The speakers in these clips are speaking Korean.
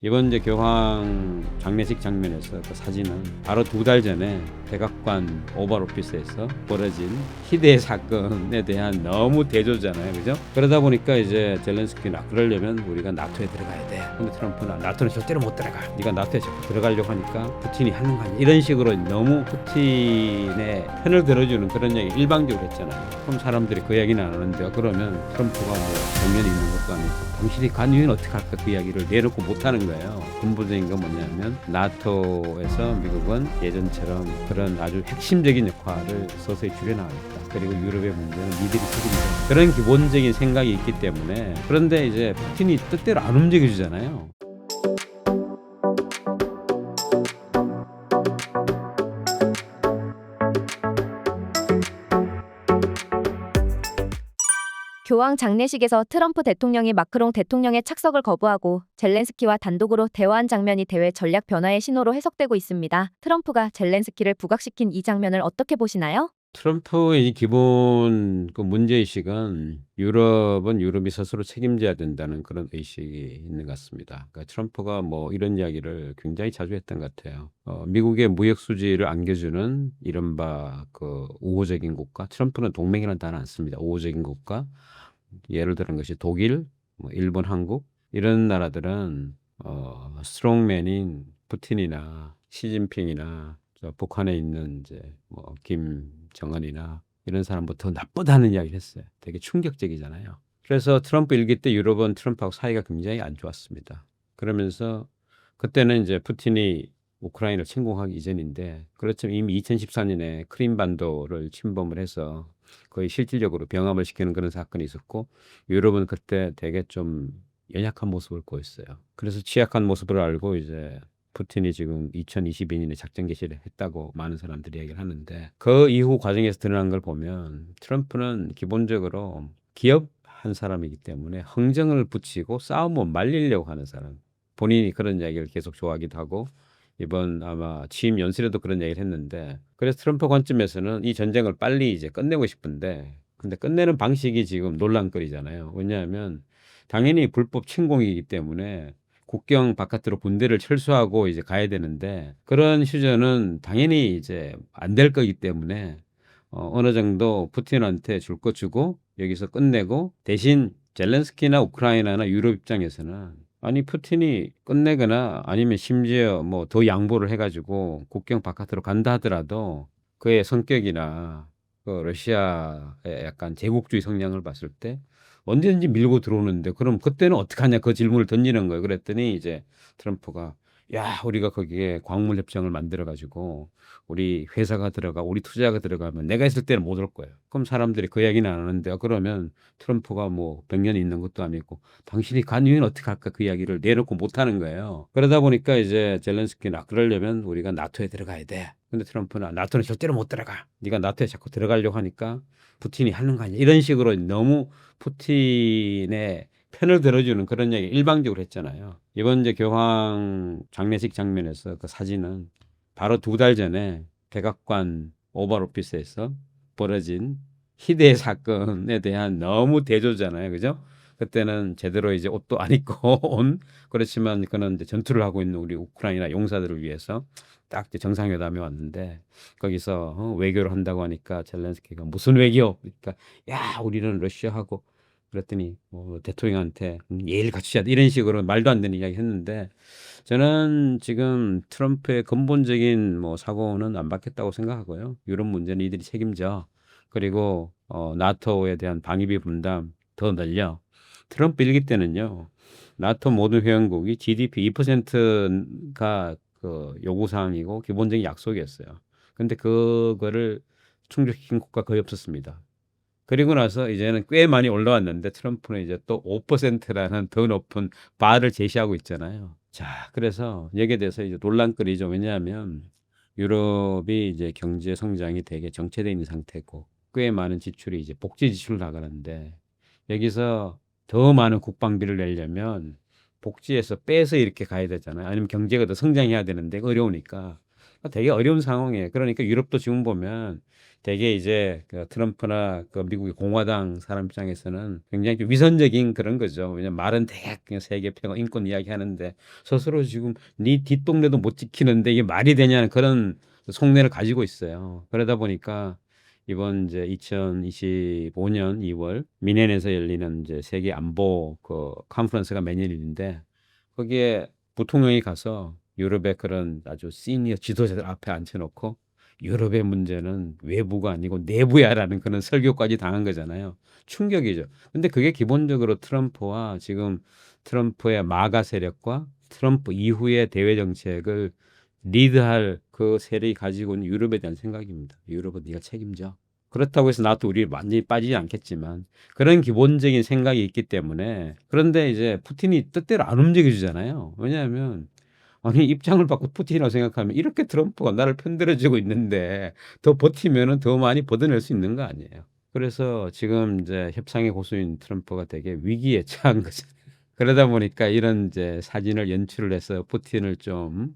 이번 이제 교황 장례식 장면에서 그 사진은 바로 2달 전에 백악관 오발 오피스에서 벌어진 희대의 사건에 대한 너무 대조잖아요, 그죠? 그러다 보니까 이제 젤렌스키는 그러려면 우리가 나토에 들어가야 돼. 근데 트럼프는 나토는 절대로 못 들어가. 네가 나토에 자꾸 들어가려고 하니까 푸틴이 하는 거 아니야? 이런 식으로 너무 푸틴의 편을 들어주는 그런 얘기 일방적으로 했잖아요. 그럼 사람들이 그 이야기는 안 하는데요. 그러면 트럼프가 뭐 정면이 있는 것도 아니고 당신이 관유인 어떻게 할까 그 이야기를 내놓고 못 하는 거예요. 근본적인 건 뭐냐면 나토에서 미국은 예전처럼 그런 아주 핵심적인 역할을 서서히 줄여나가겠다. 그리고 유럽의 문제는 니들이 책임져. 그런 기본적인 생각이 있기 때문에. 그런데 이제 푸틴이 뜻대로 안 움직여주잖아요. 교황 장례식에서 트럼프 대통령이 마크롱 대통령의 착석을 거부하고 젤렌스키와 단독으로 대화한 장면이 대외 전략 변화의 신호로 해석되고 있습니다. 트럼프가 젤렌스키를 부각시킨 이 장면을 어떻게 보시나요? 트럼프의 이 기본 그 문제의식은 유럽은 유럽이 스스로 책임져야 된다는 그런 의식이 있는 것 같습니다. 그러니까 트럼프가 뭐 이런 이야기를 굉장히 자주 했던 것 같아요. 미국의 무역 수지를 안겨주는 이른바 그 우호적인 국가, 트럼프는 동맹이라는 단어 안 씁니다. 우호적인 국가, 예를 들은 것이 독일, 뭐 일본, 한국 이런 나라들은 스트롱맨인 푸틴이나 시진핑이나 저 북한에 있는 이제 뭐 김정은이나 이런 사람부터 나쁘다는 이야기를 했어요. 되게 충격적이잖아요. 그래서 트럼프 일기 때 유럽은 트럼프하고 사이가 굉장히 안 좋았습니다. 그러면서 그때는 이제 푸틴이 우크라이나를 침공하기 이전인데 그렇지만 이미 2014년에 크림반도를 침범을 해서 거의 실질적으로 병합을 시키는 그런 사건이 있었고 유럽은 그때 되게 좀 연약한 모습을 보였어요. 그래서 취약한 모습을 알고 이제 푸틴이 지금 2022년에 작전 개시를 했다고 많은 사람들이 얘기를 하는데 그 이후 과정에서 드러난 걸 보면 트럼프는 기본적으로 기업한 사람이기 때문에 흥정을 붙이고 싸움을 말리려고 하는 사람. 본인이 그런 이야기를 계속 좋아하기도 하고 이번 아마 취임 연설에도 그런 얘기를 했는데 그래서 트럼프 관점에서는 이 전쟁을 빨리 이제 끝내고 싶은데 근데 끝내는 방식이 지금 논란거리잖아요. 왜냐하면 당연히 불법 침공이기 때문에 국경 바깥으로 군대를 철수하고 이제 가야 되는데 그런 휴전은 당연히 이제 안 될 거기 때문에 어느 정도 푸틴한테 줄 거 주고 여기서 끝내고 대신 젤렌스키나 우크라이나나 유럽 입장에서는 아니 푸틴이 끝내거나 아니면 심지어 뭐 더 양보를 해가지고 국경 바깥으로 간다 하더라도 그의 성격이나 그 러시아의 약간 제국주의 성향을 봤을 때 언제든지 밀고 들어오는데 그럼 그때는 어떡하냐 그 질문을 던지는 거예요. 그랬더니 이제 트럼프가 야 우리가 거기에 광물 협정을 만들어 가지고 우리 회사가 들어가 우리 투자가 들어가면 내가 있을 때는 못 올 거예요. 그럼 사람들이 그 얘기는 안 하는데요. 그러면 트럼프가 뭐 100년이 있는 것도 아니고 당신이 간유인 어떻게 할까 그 이야기를 내놓고 못 하는 거예요. 그러다 보니까 이제 젤렌스키는 그러려면 우리가 나토에 들어가야 돼. 근데 트럼프는 나토는 절대로 못 들어가. 네가 나토에 자꾸 들어가려고 하니까 푸틴이 하는 거 아니야. 이런 식으로 너무 푸틴의 편을 들어주는 그런 얘기 일방적으로 했잖아요. 이번 이제 교황 장례식 장면에서 그 사진은 바로 2달 전에 백악관 오발 오피스에서 벌어진 희대의 사건에 대한 너무 대조잖아요. 그죠? 그때는 제대로 이제 옷도 안 입고 온 그렇지만 그는 이제 전투를 하고 있는 우리 우크라이나 용사들을 위해서 딱 이제 정상회담에 왔는데 거기서 외교를 한다고 하니까 젤렌스키가 무슨 외교? 그러니까 야 우리는 러시아하고 그랬더니 뭐 대통령한테 예의를 갖추셔야 돼 이런 식으로 말도 안 되는 이야기 했는데 저는 지금 트럼프의 근본적인 뭐 사고는 안 받겠다고 생각하고요. 유럽 문제는 이들이 책임져. 그리고 나토에 대한 방위비 분담 더 늘려. 트럼프 일기 때는요. 나토 모든 회원국이 GDP 2%가 그 요구 사항이고 기본적인 약속이었어요. 근데 그거를 충족시킨 국가 거의 없었습니다. 그리고 나서 이제는 꽤 많이 올라왔는데 트럼프는 이제 또 5%라는 더 높은 바를 제시하고 있잖아요. 자, 그래서 여기에 대해서 이제 논란거리죠. 왜냐하면 유럽이 이제 경제 성장이 되게 정체되어 있는 상태고 꽤 많은 지출이 이제 복지 지출로 나가는데 여기서 더 많은 국방비를 내려면 복지에서 빼서 이렇게 가야 되잖아요. 아니면 경제가 더 성장해야 되는데 어려우니까 되게 어려운 상황이에요. 그러니까 유럽도 지금 보면 되게 이제 그 트럼프나 그 미국의 공화당 사람 입장에서는 굉장히 좀 위선적인 그런 거죠. 왜냐면 말은 되게 그냥 세계 평화 인권 이야기하는데 스스로 지금 네 뒷동네도 못 지키는데 이게 말이 되냐는 그런 속내를 가지고 있어요. 그러다 보니까 이번 이제 2025년 2월 미넨에서 열리는 이제 세계 안보 그 컨퍼런스가 매년일인데 거기에 부통령이 가서 유럽의 그런 아주 시니어 지도자들 앞에 앉혀놓고 유럽의 문제는 외부가 아니고 내부야라는 그런 설교까지 당한 거잖아요. 충격이죠. 근데 그게 기본적으로 트럼프와 지금 트럼프의 마가 세력과 트럼프 이후의 대외 정책을 리드할 그 세력이 가지고 있는 유럽에 대한 생각입니다. 유럽은 네가 책임져. 그렇다고 해서 나도 우리 완전히 빠지지 않겠지만 그런 기본적인 생각이 있기 때문에 그런데 이제 푸틴이 뜻대로 안 움직여주잖아요. 왜냐하면 아니 입장을 바꿔 푸틴이라고 생각하면 이렇게 트럼프가 나를 편들어주고 있는데 더 버티면은 더 많이 벗어낼 수 있는 거 아니에요. 그래서 지금 이제 협상의 고수인 트럼프가 되게 위기에 처한 거죠. 그러다 보니까 이런 이제 사진을 연출을 해서 푸틴을 좀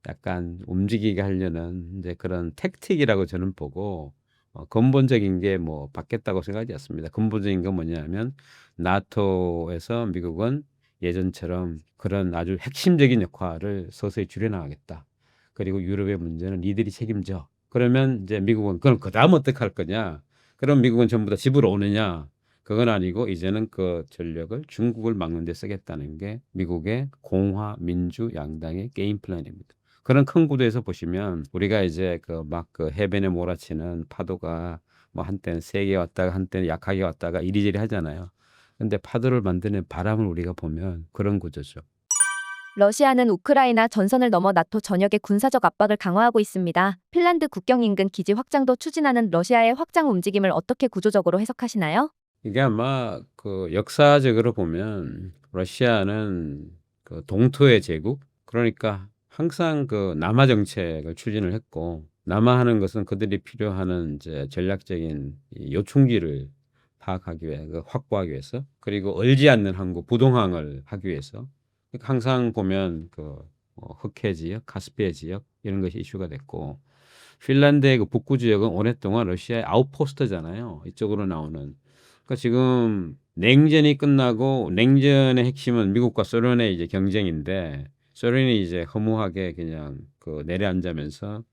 약간 움직이게 하려는 이제 그런 택틱이라고 저는 보고 근본적인 게 뭐 바뀌었다고 생각하지 않습니다. 근본적인 건 뭐냐면 나토에서 미국은 예전처럼 그런 아주 핵심적인 역할을 서서히 줄여나가겠다. 그리고 유럽의 문제는 니들이 책임져. 그러면 이제 미국은 그럼 그다음 어떻게 할 거냐? 그럼 미국은 전부 다 집으로 오느냐? 그건 아니고 이제는 그 전력을 중국을 막는 데 쓰겠다는 게 미국의 공화 민주 양당의 게임 플랜입니다. 그런 큰 구도에서 보시면 우리가 이제 그 막 그 해변에 몰아치는 파도가 뭐 한때는 세게 왔다가 한때는 약하게 왔다가 이리저리 하잖아요. 근데 파도를 만드는 바람을 우리가 보면 그런 구조죠. 러시아는 우크라이나 전선을 넘어 나토 전역의 군사적 압박을 강화하고 있습니다. 핀란드 국경 인근 기지 확장도 추진하는 러시아의 확장 움직임을 어떻게 구조적으로 해석하시나요? 이게 아마 그 역사적으로 보면 러시아는 그 동토의 제국 그러니까 항상 그 남하 정책을 추진을 했고 남하하는 것은 그들이 필요하는 이제 전략적인 이 요충지를 파악하기 위해 그 확보하기 위해서 그리고 얼지 않는 항구 부동항을 하기 위해서 그러니까 항상 보면 그뭐 흑해 지역, 카스피해 지역 이런 것이 이슈가 됐고 핀란드의 그 북부 지역은 오랫동안 러시아의 아웃포스트잖아요. 이쪽으로 나오는. 그러니까 지금 냉전이 끝나고 냉전의 핵심은 미국과 소련의 이제 경쟁인데 소련이 이제 허무하게 그냥 그 내려앉으면서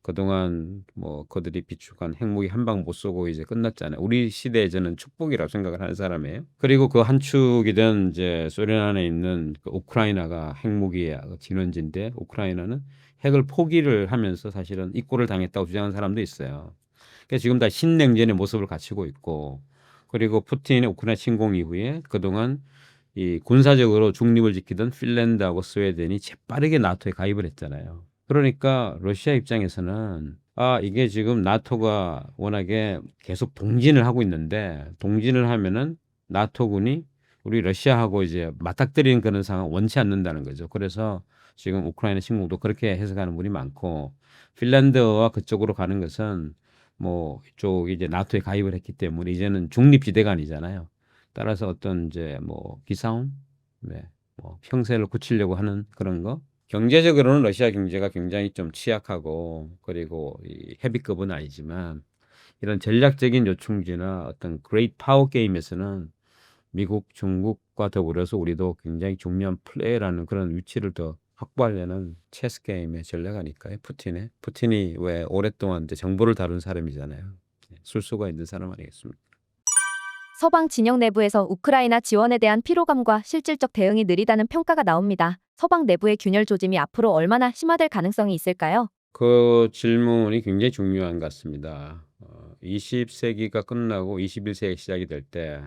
그동안 뭐 그들이 비축한 핵무기 한 방 못 쏘고 이제 끝났잖아요. 우리 시대에 저는 축복이라고 생각을 하는 사람이에요. 그리고 그 한 축이든 이제 소련 안에 있는 그 우크라이나가 핵무기의 진원지인데 우크라이나는 핵을 포기를 하면서 사실은 입고를 당했다고 주장하는 사람도 있어요. 그래서 지금 다 신냉전의 모습을 갖추고 있고 그리고 푸틴의 우크라이나 침공 이후에 그동안 이 군사적으로 중립을 지키던 핀란드하고 스웨덴이 재빠르게 나토에 가입을 했잖아요. 그러니까 러시아 입장에서는 이게 지금 나토가 워낙에 계속 동진을 하고 있는데 동진을 하면은 나토군이 우리 러시아하고 이제 맞닥뜨리는 그런 상황 원치 않는다는 거죠. 그래서 지금 우크라이나 침공도 그렇게 해석하는 분이 많고 핀란드와 그쪽으로 가는 것은 뭐 이쪽 이제 나토에 가입을 했기 때문에 이제는 중립지대가 아니잖아요. 따라서 어떤 이제 뭐 기싸움, 네, 뭐 형세를 굳히려고 하는 그런 거. 경제적으로는 러시아 경제가 굉장히 좀 취약하고 그리고 이 헤비급은 아니지만 이런 전략적인 요충지나 어떤 그레이트 파워 게임에서는 미국, 중국과 더불어서 우리도 굉장히 중요한 플레이라는 그런 위치를 더 확보하려는 체스 게임의 전략 아닐까요? 푸틴이 왜 오랫동안 이제 정보를 다룬 사람이잖아요. 술수가 있는 사람 아니겠습니까? 서방 진영 내부에서 우크라이나 지원에 대한 피로감과 실질적 대응이 느리다는 평가가 나옵니다. 서방 내부의 균열 조짐이 앞으로 얼마나 심화될 가능성이 있을까요? 그 질문이 굉장히 중요한 것 같습니다. 20세기가 끝나고 21세기 시작이 될 때,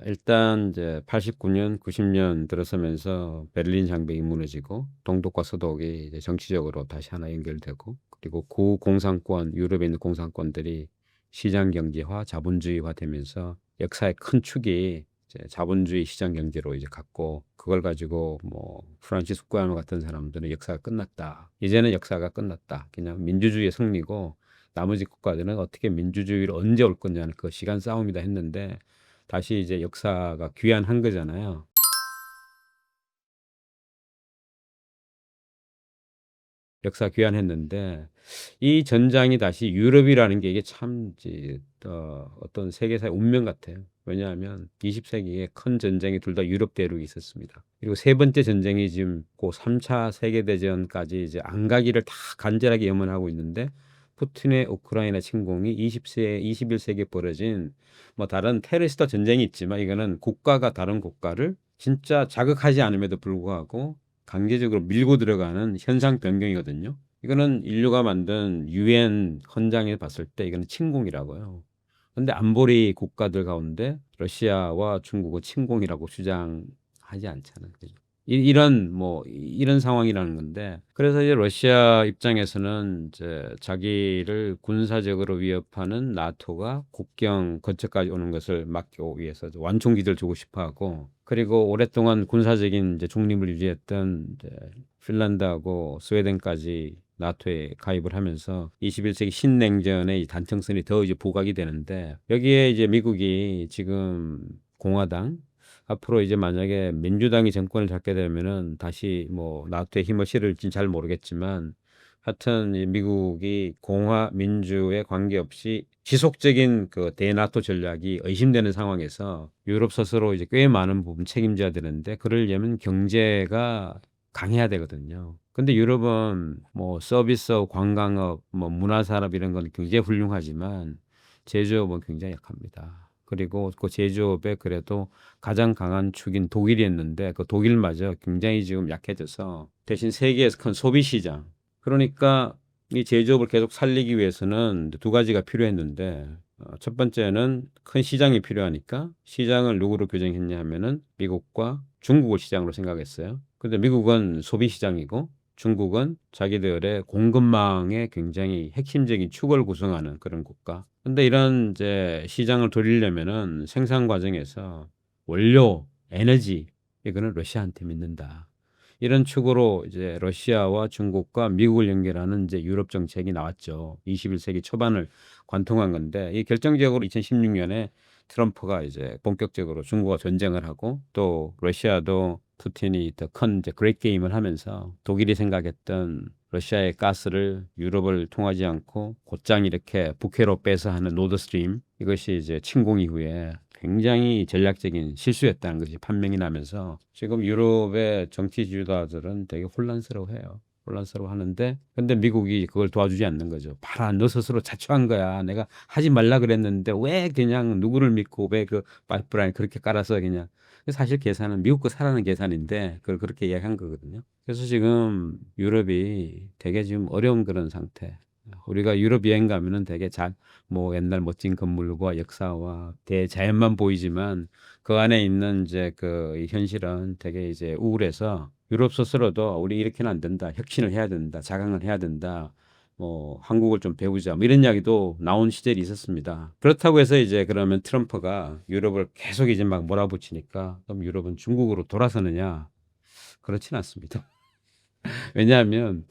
일단 이제 89년, 90년 들어서면서 베를린 장벽이 무너지고 동독과 서독이 이제 정치적으로 다시 하나 연결되고 그리고 구공산권, 유럽에 있는 공산권들이 시장 경제화, 자본주의화 되면서 역사의 큰 축이 이제 자본주의 시장 경제로 이제 갔고 그걸 가지고 뭐 프란치스 후쿠야마 같은 사람들은 역사가 끝났다. 이제는 역사가 끝났다. 그냥 민주주의의 승리고 나머지 국가들은 어떻게 민주주의로 언제 올 거냐는 그 시간 싸움이다 했는데 다시 이제 역사가 귀환한 거잖아요. 역사 귀환했는데 이 전장이 다시 유럽이라는 게 이게 참 어떤 세계사의 운명 같아요. 왜냐하면 20세기에 큰 전쟁이 둘 다 유럽 대륙이 있었습니다. 그리고 세 번째 전쟁이 지금 그 3차 세계대전까지 이제 안 가기를 다 간절하게 염원하고 있는데 푸틴의 우크라이나 침공이 21세기에 벌어진 뭐 다른 테러리스트 전쟁이 있지만 이거는 국가가 다른 국가를 진짜 자극하지 않음에도 불구하고 강제적으로 밀고 들어가는 현상 변경이거든요. 이거는 인류가 만든 유엔 헌장에 봤을 때 이거는 침공이라고요. 근데 안보리 국가들 가운데 러시아와 중국은 침공이라고 주장하지 않잖아요. 그죠? 이런 상황이라는 건데 그래서 이제 러시아 입장에서는 이제 자기를 군사적으로 위협하는 나토가 국경 근처까지 오는 것을 막기 위해서 완충기를 주고 싶어 하고 그리고 오랫동안 군사적인 이제 중립을 유지했던 이제 핀란드하고 스웨덴까지 나토에 가입을 하면서 21세기 신냉전의 이 단청선이 더 이제 부각이 되는데 여기에 이제 미국이 지금 공화당 앞으로 이제 만약에 민주당이 정권을 잡게 되면은 다시 뭐 나토에 힘을 실을지는 잘 모르겠지만 하여튼 이 미국이 공화 민주에 관계없이 지속적인 그 대나토 전략이 의심되는 상황에서 유럽 스스로 이제 꽤 많은 부분 책임져야 되는데 그러려면 경제가 강해야 되거든요. 근데 유럽은 뭐 서비스업, 관광업, 뭐 문화산업 이런 건 굉장히 훌륭하지만 제조업은 굉장히 약합니다. 그리고 그 제조업에 그래도 가장 강한 축인 독일이었는데 그 독일마저 굉장히 지금 약해져서 대신 세계에서 큰 소비 시장. 그러니까 이 제조업을 계속 살리기 위해서는 두 가지가 필요했는데 첫 번째는 큰 시장이 필요하니까 시장을 누구로 규정했냐 하면은 미국과 중국을 시장으로 생각했어요. 근데 미국은 소비 시장이고 중국은 자기들의 공급망의 굉장히 핵심적인 축을 구성하는 그런 국가. 근데 이런 이제 시장을 돌리려면은 생산 과정에서 원료, 에너지 이거는 러시아한테 믿는다. 이런 축으로 이제 러시아와 중국과 미국을 연결하는 이제 유럽 정책이 나왔죠. 21세기 초반을 관통한 건데 이 결정적으로 2016년에 트럼프가 이제 본격적으로 중국과 전쟁을 하고 또 러시아도 푸틴이 더 큰 이제 그레이트 게임을 하면서 독일이 생각했던 러시아의 가스를 유럽을 통하지 않고 곧장 이렇게 북해로 빼서 하는 노드스트림 이것이 이제 침공 이후에 굉장히 전략적인 실수였다는 것이 판명이 나면서 지금 유럽의 정치 지도자들은 되게 혼란스러워해요. 혼란스러워 하는데 근데 미국이 그걸 도와주지 않는 거죠. 봐라, 너 스스로 자초한 거야. 내가 하지 말라 그랬는데 왜 그냥 누구를 믿고 왜 그 파이프라인 그렇게 깔아서 그냥 사실 계산은 미국 거 사라는 계산인데 그걸 그렇게 이야기한 거거든요. 그래서 지금 유럽이 되게 지금 어려운 그런 상태. 우리가 유럽 여행 가면은 되게 뭐 옛날 멋진 건물과 역사와 대자연만 보이지만 그 안에 있는 이제 그 현실은 되게 이제 우울해서 유럽 스스로도 우리 이렇게는 안 된다. 혁신을 해야 된다. 자강을 해야 된다. 뭐 한국을 좀 배우자. 뭐 이런 이야기도 나온 시절이 있었습니다. 그렇다고 해서 이제 그러면 트럼프가 유럽을 계속 이제 막 몰아붙이니까 그럼 유럽은 중국으로 돌아서느냐? 그렇진 않습니다. 왜냐하면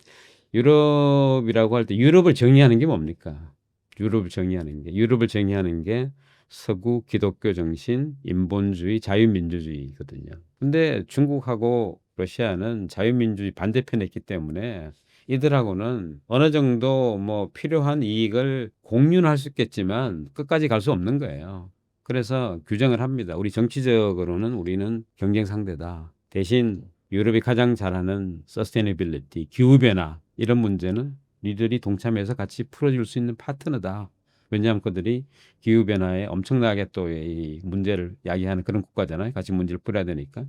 유럽이라고 할 때 유럽을 정의하는 게 뭡니까? 유럽을 정의하는 게 서구 기독교 정신, 인본주의, 자유민주주의거든요. 근데 중국하고 러시아는 자유민주주의 반대편에 있기 때문에 이들하고는 어느 정도 뭐 필요한 이익을 공유는 할 수 있겠지만 끝까지 갈 수 없는 거예요. 그래서 규정을 합니다. 우리 정치적으로는 우리는 경쟁 상대다. 대신 유럽이 가장 잘하는 서스테이너빌리티, 기후변화 이런 문제는 니들이 동참해서 같이 풀어줄 수 있는 파트너다. 왜냐하면 그들이 기후변화에 엄청나게 또 이 문제를 야기하는 그런 국가잖아요. 같이 문제를 풀어야 되니까.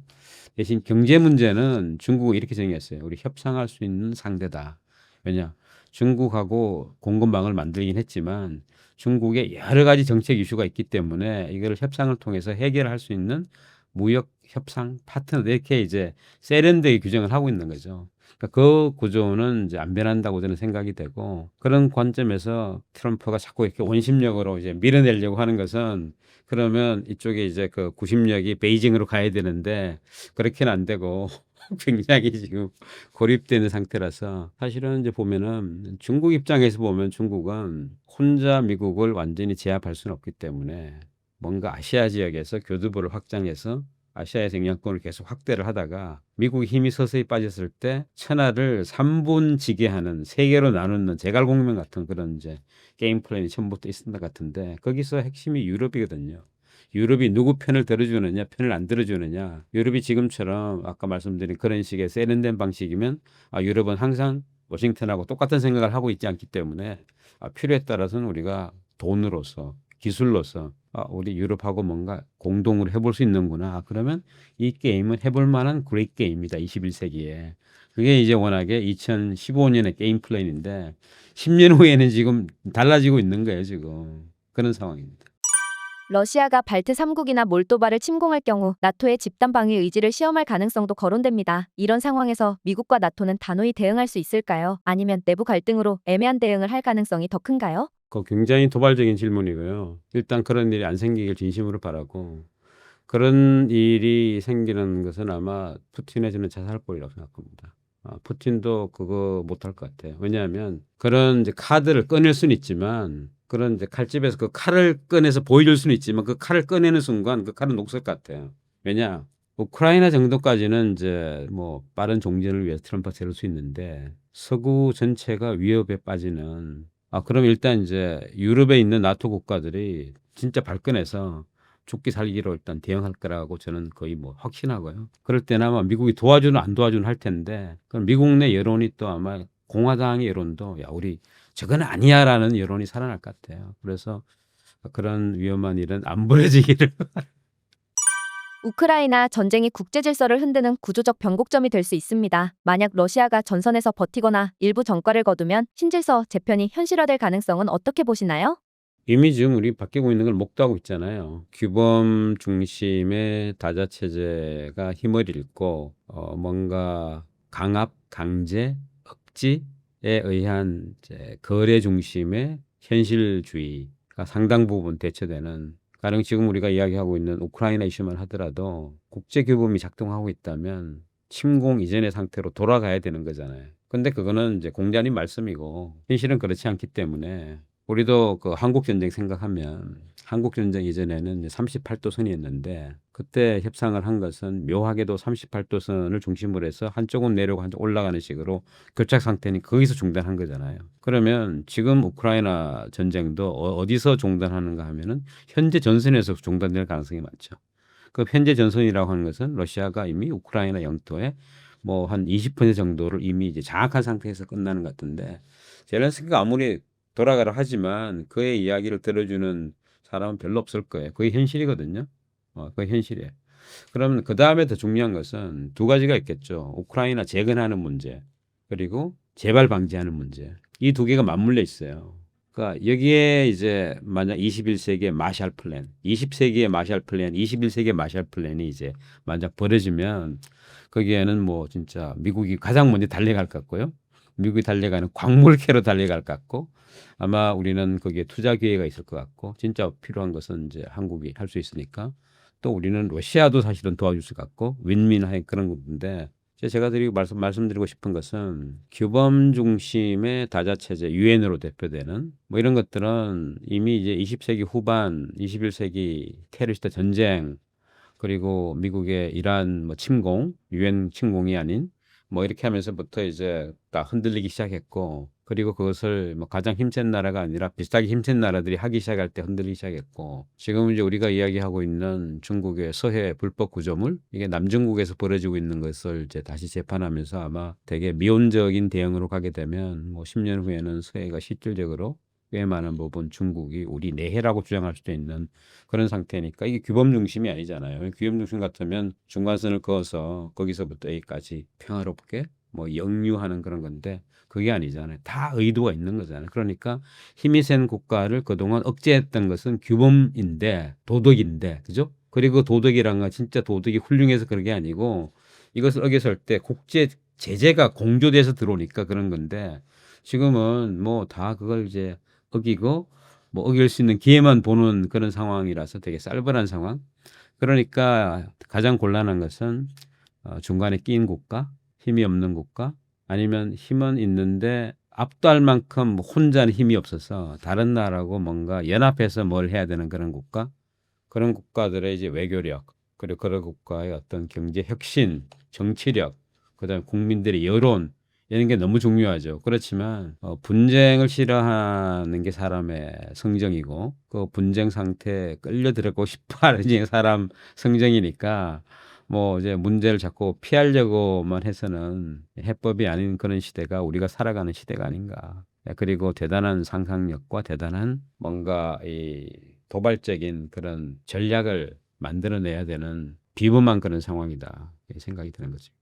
대신 경제 문제는 중국은 이렇게 정했어요. 우리 협상할 수 있는 상대다. 왜냐? 중국하고 공급망을 만들긴 했지만 중국에 여러 가지 정책 이슈가 있기 때문에 이걸 협상을 통해서 해결할 수 있는 무역 협상 파트너 이렇게 이제 세련되게 규정을 하고 있는 거죠. 그러니까 그 구조는 이제 안 변한다고 저는 생각이 되고 그런 관점에서 트럼프가 자꾸 이렇게 원심력으로 이제 밀어내려고 하는 것은 그러면 이쪽에 이제 그 구심력이 베이징으로 가야 되는데 그렇게는 안 되고 굉장히 지금 고립되는 상태라서 사실은 이제 보면은 중국 입장에서 보면 중국은 혼자 미국을 완전히 제압할 수는 없기 때문에 뭔가 아시아 지역에서 교두보를 확장해서 아시아에서 영향권을 계속 확대를 하다가 미국이 힘이 서서히 빠졌을 때 천하를 3분지게 하는 세 개로 나누는 제갈공명 같은 그런 이제 게임 플랜이 처음부터 있었던 것 같은데 거기서 핵심이 유럽이거든요. 유럽이 누구 편을 들어주느냐, 편을 안 들어주느냐. 유럽이 지금처럼 아까 말씀드린 그런 식의 세련된 방식이면 유럽은 항상 워싱턴하고 똑같은 생각을 하고 있지 않기 때문에 필요에 따라서는 우리가 돈으로서 기술로서 우리 유럽하고 뭔가 공동으로 해볼 수 있는구나. 그러면 이 게임은 해볼 만한 그레이트 게임이다. 21세기에. 그게 이제 워낙에 2015년의 게임 플랜인데 10년 후에는 지금 달라지고 있는 거예요. 지금. 그런 상황입니다. 러시아가 발트 3국이나 몰도바를 침공할 경우 나토의 집단 방위 의지를 시험할 가능성도 거론됩니다. 이런 상황에서 미국과 나토는 단호히 대응할 수 있을까요? 아니면 내부 갈등으로 애매한 대응을 할 가능성이 더 큰가요? 굉장히 도발적인 질문이고요. 일단 그런 일이 안 생기길 진심으로 바라고 그런 일이 생기는 것은 아마 푸틴의 저는 자살골이라고 생각합니다. 푸틴도 그거 못할 것 같아요. 왜냐하면 그런 이제 카드를 꺼낼 수는 있지만 그런 이제 칼집에서 그 칼을 꺼내서 보여줄 수는 있지만 그 칼을 꺼내는 순간 그 칼은 녹슬 것 같아요. 왜냐? 우크라이나 정도까지는 이제 뭐 빠른 종전을 위해서 트럼프가 세울 수 있는데 서구 전체가 위협에 빠지는 그럼 일단 이제 유럽에 있는 나토 국가들이 진짜 발끈해서 죽기 살기로 일단 대응할 거라고 저는 거의 뭐 확신하고요. 그럴 때는 아마 미국이 도와주는 안 도와주는 할 텐데 그럼 미국 내 여론이 또 아마 공화당의 여론도 야 우리 저건 아니야라는 여론이 살아날 것 같아요. 그래서 그런 위험한 일은 안 벌어지기를. 우크라이나 전쟁이 국제 질서를 흔드는 구조적 변곡점이 될 수 있습니다. 만약 러시아가 전선에서 버티거나 일부 전과를 거두면 신질서 재편이 현실화될 가능성은 어떻게 보시나요? 이미 지금 우리 바뀌고 있는 걸 목도하고 있잖아요. 규범 중심의 다자 체제가 힘을 잃고 뭔가 강압, 강제, 억지에 의한 이제 거래 중심의 현실주의가 상당 부분 대체되는 가령 지금 우리가 이야기하고 있는 우크라이나 이슈만 하더라도 국제 규범이 작동하고 있다면 침공 이전의 상태로 돌아가야 되는 거잖아요. 근데 그거는 이제 공자님 말씀이고 현실은 그렇지 않기 때문에 우리도 그 한국 전쟁 생각하면 한국 전쟁 이전에는 38도 선이었는데 그때 협상을 한 것은 묘하게도 38도 선을 중심으로 해서 한쪽은 내려오고 한쪽 올라가는 식으로 교착 상태니 거기서 중단한 거잖아요. 그러면 지금 우크라이나 전쟁도 어디서 중단하는가 하면은 현재 전선에서 중단될 가능성이 많죠. 그 현재 전선이라고 하는 것은 러시아가 이미 우크라이나 영토에 뭐 한 20% 정도를 이미 이제 장악한 상태에서 끝나는 것 같은데 젤렌스키가 아무리 돌아가라 하지만 그의 이야기를 들어주는 사람은 별로 없을 거예요. 그게 현실이거든요. 그게 현실이에요. 그러면 그 다음에 더 중요한 것은 두 가지가 있겠죠. 우크라이나 재건하는 문제 그리고 재발 방지하는 문제. 이 두 개가 맞물려 있어요. 그러니까 여기에 이제 만약 21세기의 마샬 플랜, 20세기의 마샬 플랜, 21세기의 마샬 플랜이 이제 만약 벌어지면 거기에는 뭐 진짜 미국이 가장 먼저 달려갈 것 같고요. 미국이 달려가는 광물 캐로 달려갈 것 같고 아마 우리는 거기에 투자 기회가 있을 것 같고 진짜 필요한 것은 이제 한국이 할 수 있으니까 또 우리는 러시아도 사실은 도와줄 것 같고 윈윈한 그런 건데 제가 말씀드리고 싶은 것은 규범 중심의 다자 체제 유엔으로 대표되는 뭐 이런 것들은 이미 이제 20세기 후반 21세기 테러리스트 전쟁 그리고 미국의 이란 뭐 침공 유엔 침공이 아닌 뭐 이렇게 하면서부터 이제 딱 흔들리기 시작했고 그리고 그것을 뭐 가장 힘센 나라가 아니라 비슷하게 힘센 나라들이 하기 시작할 때 흔들리기 시작했고 지금 이제 우리가 이야기하고 있는 중국의 서해 불법 구조물 이게 남중국에서 벌어지고 있는 것을 이제 다시 재판하면서 아마 되게 미온적인 대응으로 가게 되면 뭐 10년 후에는 서해가 실질적으로 꽤 많은 부분 중국이 우리 내해라고 주장할 수도 있는 그런 상태니까 이게 규범 중심이 아니잖아요. 규범 중심 같으면 중간선을 그어서 거기서부터 여기까지 평화롭게 뭐 영유하는 그런 건데 그게 아니잖아요. 다 의도가 있는 거잖아요. 그러니까 힘이 센 국가를 그동안 억제했던 것은 규범인데 도덕인데 그죠? 그리고 도덕이란 건 진짜 도덕이 훌륭해서 그런 게 아니고 이것을 어겼을 때 국제 제재가 공조돼서 들어오니까 그런 건데 지금은 뭐 다 그걸 이제 어기고 뭐 어길 수 있는 기회만 보는 그런 상황이라서 되게 쌀벌한 상황. 그러니까 가장 곤란한 것은 중간에 끼인 국가, 힘이 없는 국가, 아니면 힘은 있는데 압도할 만큼 혼자는 힘이 없어서 다른 나라하고 뭔가 연합해서 뭘 해야 되는 그런 국가, 그런 국가들의 이제 외교력, 그리고 그 국가의 어떤 경제 혁신, 정치력, 그다음에 국민들의 여론 이런 게 너무 중요하죠. 그렇지만 분쟁을 싫어하는 게 사람의 성정이고 그 분쟁 상태에 끌려들고 싶어하는 게 사람 성정이니까 뭐 이제 문제를 자꾸 피하려고만 해서는 해법이 아닌 그런 시대가 우리가 살아가는 시대가 아닌가. 그리고 대단한 상상력과 대단한 뭔가 이 도발적인 그런 전략을 만들어내야 되는 비범한 그런 상황이다. 이렇게 생각이 드는 거죠.